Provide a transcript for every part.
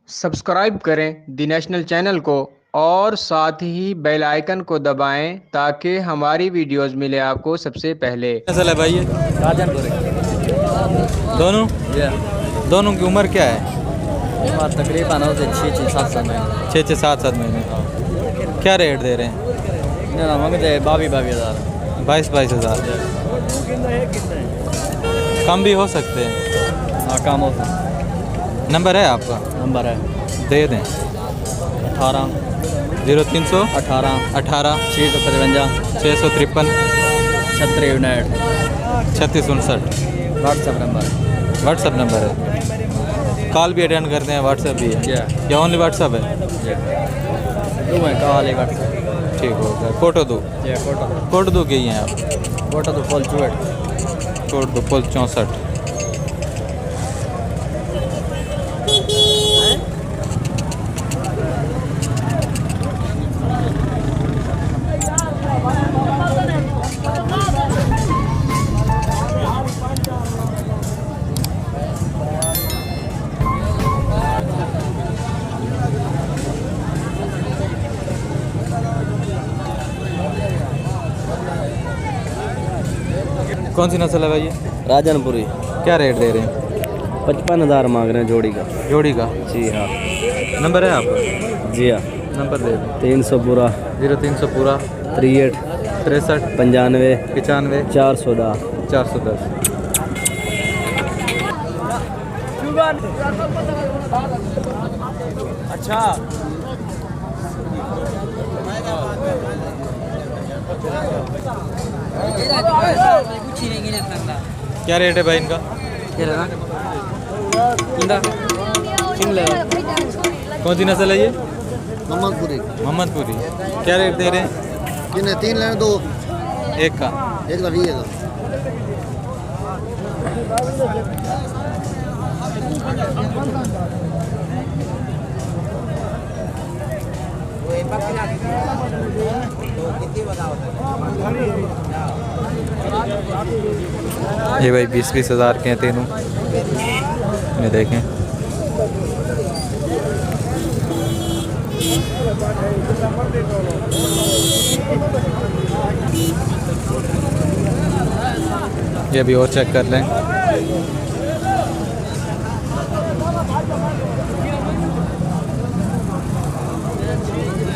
Subscribe करें दी national channel को और साथ ही बेल आइकन को दबाएं ताकि हमारी वीडियोस मिले आपको सबसे पहले। नस्ल है भाई ये? राजनपुर दोनों दोनों की उम्र क्या है? तकरीबन होते 6-7 महीने। 6-7 महीने। क्या रेट दे रहे हैं? मंगते 22,000 22 हज़ार। कम भी हो सकते हैं। हाँ काम होता। नंबर है आपका? नंबर है दे दें। 18 0318 655 653 3659 व्हाट्सएप नंबर है। व्हाट्सअप नंबर है। कॉल भी अटेंड करते हैं, व्हाट्सएप भी है या ओनली व्हाट्सएप है? दो है कॉल है व्हाट्सएप। ठीक हो गया। फोटो दो। कोड दो के ही हैं आप? फोटो तो फुल 64 कोड दो फुल 64। कौन सी नस्ल है भाई ये? राजनपुरी। क्या रेट दे रहे हैं? 55,000 मांग रहे हैं जोड़ी का। जोड़ी का? जी हाँ। नंबर है आपका? जी हाँ। नंबर दे दें। 300 पूरा 0300 पूरा 63 63 95 95 410। 410। अच्छा क्या रेट है भाई इनका? कौन सी नस्ल है ये? मोहम्मदपुरी। क्या रेट दे रहे हैं? 3 लेने दो। एक का? एक का 20 का। ये भाई 20-20 हज़ार के हैं तीनों। ये देखें। ये भी और चेक कर लें।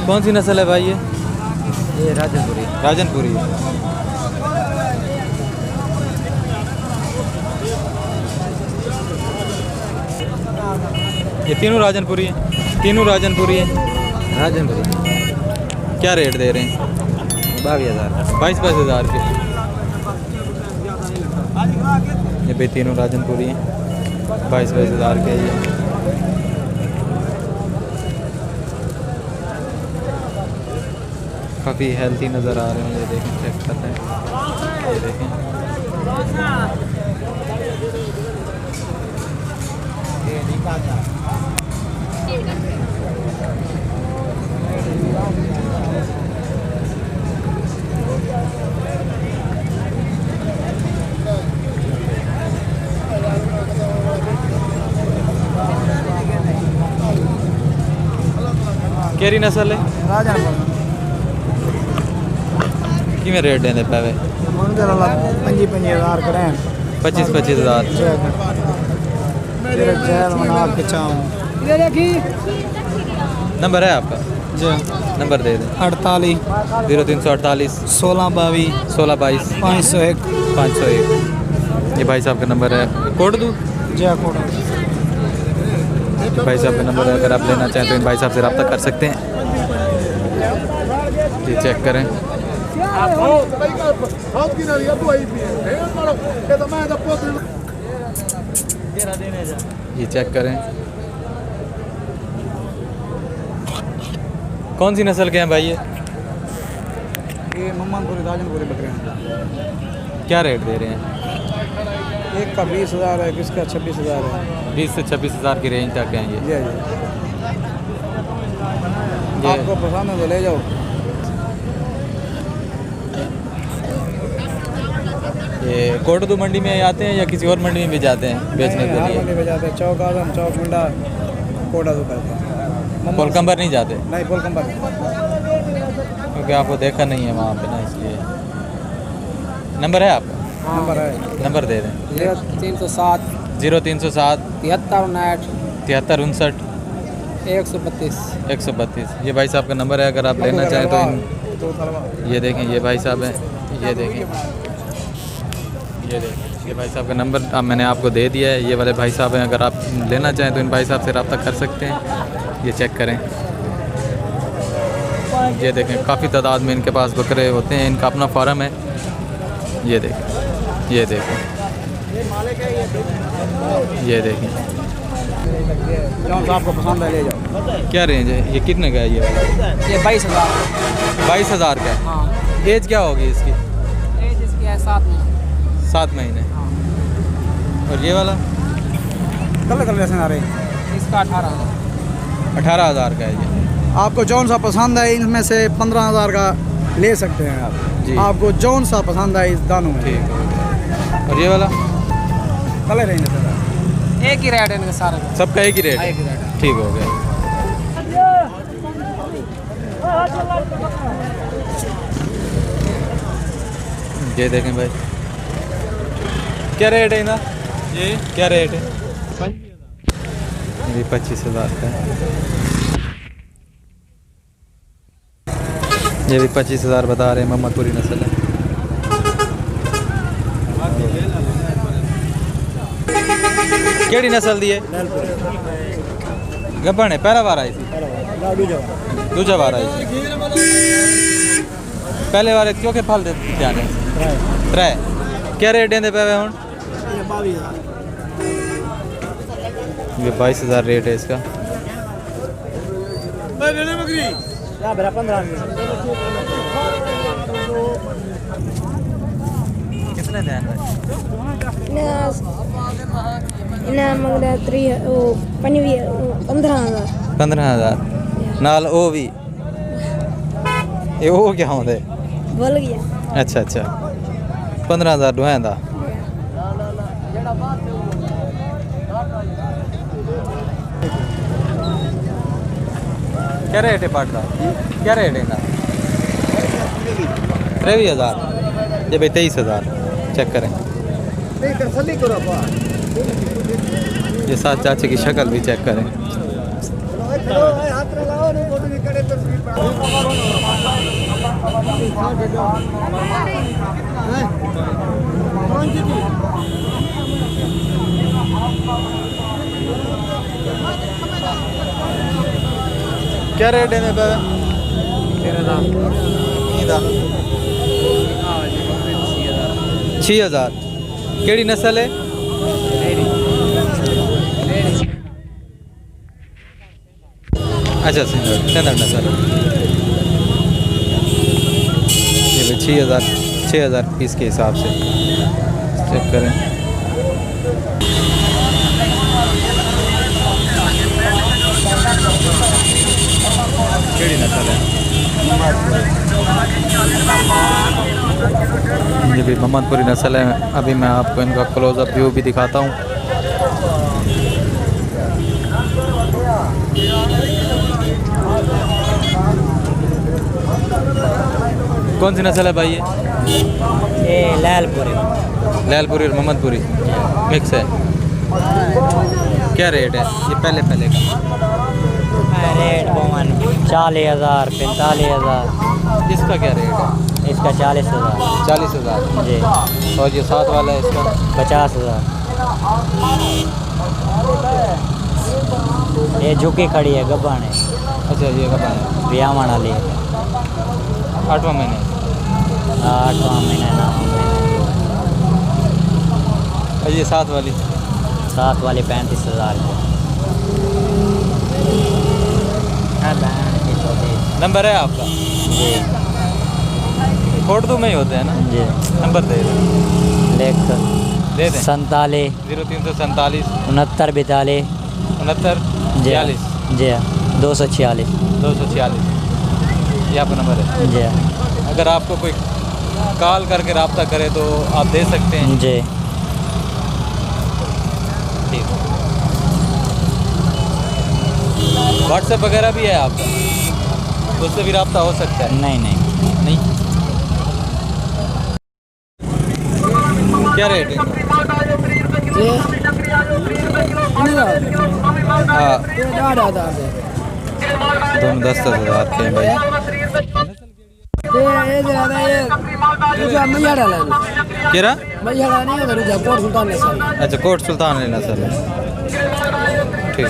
कौन सी नस्ल है भाई ये? ये राजनपुरी। राजनपुरी। ये तीनों राजनपुरी हैं? तीनों राजनपुरी हैं। राजनपुरी। क्या रेट दे रहे हैं? 22,000। 22 हज़ार के। ये भी तीनों राजनपुरी हैं। 22 हज़ार के ये। काफ़ी हेल्थी नज़र आ रहे हैं। ये देखें, चेक करते हैं। ये देखें। केरी नस्ल है? राजनपुर किमें रेट देंगे पे? 25,000 करें। 25 हज़ार। नंबर है आपका? जी। नंबर दे दें। 48 0348 16 22 16 22 501। 501। ये भाई साहब का नंबर है। कोड दूँ? जय कोड़ा। भाई साहब का नंबर है, अगर आप लेना चाहें तो इन भाई साहब से रब्ता कर सकते हैं। ये चेक करें। ये चेक करें। कौन सी नस्ल के हैं भाई ये? मोहम्मदपुरी राजनपुरी बकरे हैं। क्या रेट दे रहे हैं? एक का 20,000 है, किसका 26,000 है। 20 से 26 हज़ार की रेंज तक हैं ये। जी आपको पसंद है तो ले जाओ। ये कोटदू मंडी में आते हैं या किसी और मंडी में भी जाते हैं बेचने के लिए? मंडी में जाते हैं, चौक आजम, चौक मंडा, कोड़ा तो करते कोलकम्बर नहीं जाते नहीं कोलकम्बर क्योंकि आपको देखा नहीं है वहाँ पे ना, इसलिए। नंबर है आपका? नंबर है नंबर दे दें। 0307 0307 73 73 132। 132। ये भाई साहब का नंबर है, अगर आप लेना चाहें तो ये देखें, ये भाई साहब हैं, ये देखें, ये भाई साहब का नंबर मैंने आपको दे दिया है। ये वाले भाई साहब हैं, अगर आप लेना चाहें तो इन भाई साहब से रब्ता कर सकते हैं। ये चेक करें, ये देखें, काफ़ी तादाद में इनके पास बकरे होते हैं, इनका अपना फार्म है। ये देखें, ये देखें, ये देखें। जौन सा आपको पसंद है ले जाओ। क्या रेंज है ये? कितने का है ये वाला? ये 22,000। 22,000 का है। हाँ एज क्या होगी इसकी? एज इसकी है 7 महीने। 7 महीने। और ये वाला? कल जैसे आ रही इसका 18,000 का है ये। आपको जौन सा पसंद है इनमें से 15,000 का ले सकते हैं आप जी। आपको जौन सा पसंद है इस दानों में। ठीक है। और ये वाला? कल रहेंगे एक ही रेट है इनके सारे का। सबका एक ही रेट है? एक ही रेट है। ठीक हो गया। ये देखें भाई, क्या रेट है इनका? ये क्या रेट है? ये 25,000 का है। ये भी 25,000 बता रहे हैं, मोहम्मदपुरी नस्ल है। केड़ी नस्ल दी है? गब्बन है, पहला बार आई थी? दूजा बार आई थी। पहले वाले क्यों के फल देते हैं? 3 क्या रेट देंगे पे हूँ? ये 22,000 रेट है इसका। कितने दें? इन्हें मंगदा 15,000। 15,000 नाल ओ भी ये वो क्या होंगे? भूल गया। अच्छा अच्छा, 15,000 दुआएं दा। क्या रेट है पाट का? क्या रेट है ना? 23,000। ये भाई 23,000। चेक करें, ये साथ चाचे की शक्ल भी चेक करें। क्या रेट है पे? 6,000। केड़ी नस्ल है? अच्छा सिंधड़ नस्ल। ये भी 6,000 पीस के हिसाब से चेक करें। केड़ी नस्ल है? ये भी मोहम्मदपुरी नस्ल है। अभी मैं आपको इनका क्लोजअप व्यू भी दिखाता हूँ। कौन सी नस्ल है भाई ये? लैलपुरी। लैलपुरी और मोहम्मदपुरी मिक्स है। क्या रेट है ये पहले का? रेट 40,000 45,000। इसका क्या रेट है? इसका 40,000। 40,000 जी। और ये साथ वाला है इसका? 50,000। ये झुकी खड़ी है, गब्बन है। अच्छा ये कब है? ब्याहवान वाली है। 8वां महीने? 8वां महीना 9वां महीना। और ये साथ वाली? साथ वाली 35,000 की। नंबर है आपका? जी। उर्दू में ही होते हैं ना? जी। नंबर दे दें। लिख दे दें। 47 0347 69 42 69 जी 42 जी 246 246। ये आपका नंबर है। जी अगर आपको कोई कॉल करके रब्ता करे तो आप दे सकते हैं। जी। ठीक। व्हाट्सएप वगैरह भी है आपका, तो उससे भी रब्ता हो सकता है? नहीं नहीं नहीं। क्या रेट है? हाँ, दोनों 10-10 हज़ार के हैं भाई। केरा अच्छा, कोट सुल्तान लेना सर। ठीक,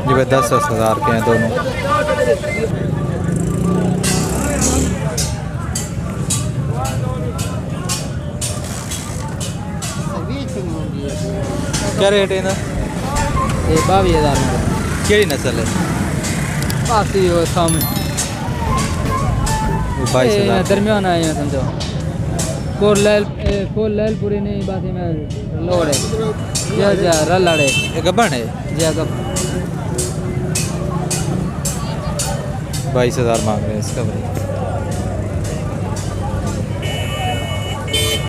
ये भाई 10-10 हज़ार के हैं दोनों। क्या रेट है ना? 22,000 केड़ी नस्ल है? पासी हो सामने 22,000 दरमियान आए हैं समझो। कोल लैल पूरी नहीं बात में लोड़े जा रलाड़े ये गबन है। जी अगर 22,000 मांग रहे हैं इसका भाई।